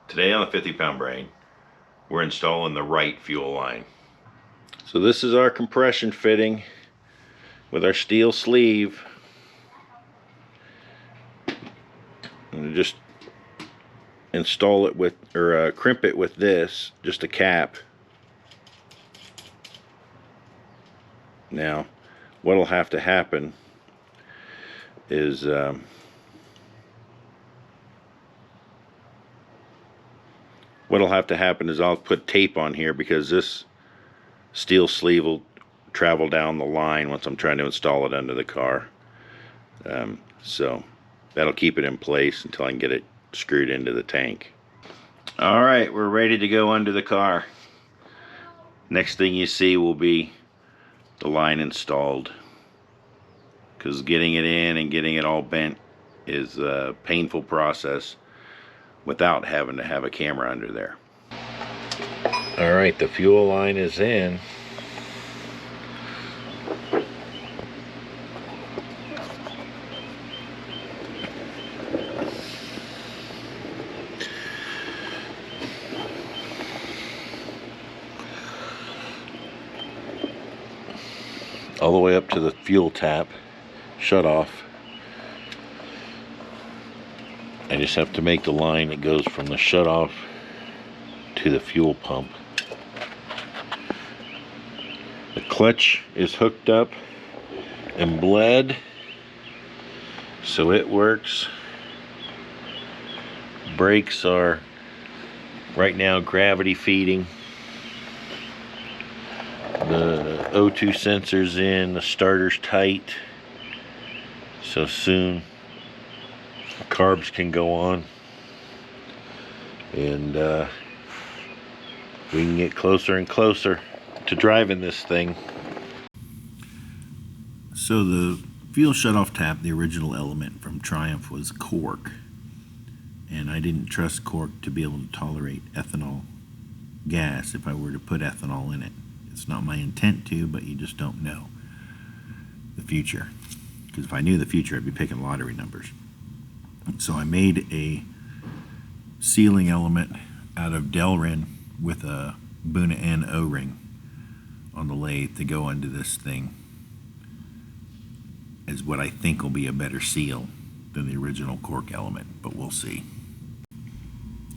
Today on the 50 Pound Brain, we're installing the right fuel line. So this is our compression fitting with our steel sleeve. And just install it with, or crimp it with this, just a cap. Now, what'll have to happen is I'll put tape on here because this steel sleeve will travel down the line once I'm trying to install it under the car. So that'll keep it in place until I can get it screwed into the tank. Alright, we're ready to go under the car. Next thing you see will be the line installed, because getting it in and getting it all bent is a painful process without having to have a camera under there. Alright, the fuel line is in. All the way up to the fuel tap shut off. I just have to make the line that goes from the shut off to the fuel pump. The clutch is hooked up and bled, so it works. Brakes are right now gravity feeding. The O2 sensor's in, the starter's tight, so soon the carbs can go on, and we can get closer and closer to driving this thing. So the fuel shutoff tap, the original element from Triumph, was cork, and I didn't trust cork to be able to tolerate ethanol gas if I were to put ethanol in it. It's not my intent to, but you just don't know the future. Because if I knew the future, I'd be picking lottery numbers. So I made a sealing element out of Delrin with a Buna N O-ring on the lathe to go into this thing, as what I think will be a better seal than the original cork element, but we'll see.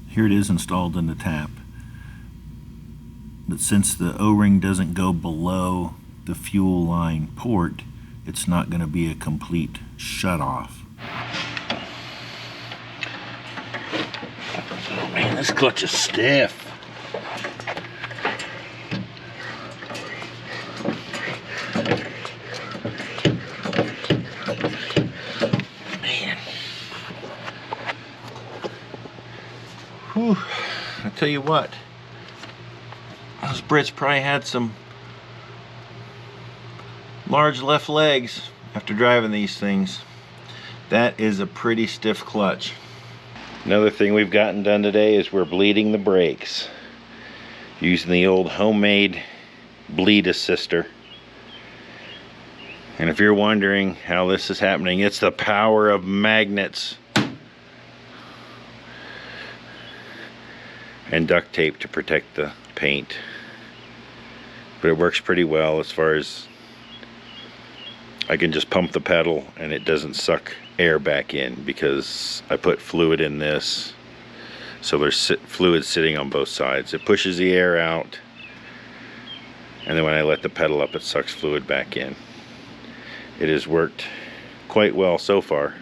Here it is installed in the tap. But since the O-ring doesn't go below the fuel line port, it's not going to be a complete shut-off. Oh man, this clutch is stiff. Man. Whew. I tell you what. Those Brits probably had some large left legs after driving these things. That is a pretty stiff clutch. Another thing we've gotten done today is we're bleeding the brakes using the old homemade bleed assister. And if you're wondering how this is happening, it's the power of magnets and duct tape to protect the paint. But it works pretty well as far as I can just pump the pedal and it doesn't suck air back in, because I put fluid in this, so there's fluid sitting on both sides. It pushes the air out, and then when I let the pedal up, it sucks fluid back in. It has worked quite well so far.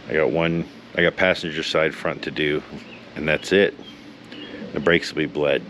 I got passenger side front to do, and that's it. The brakes will be bled.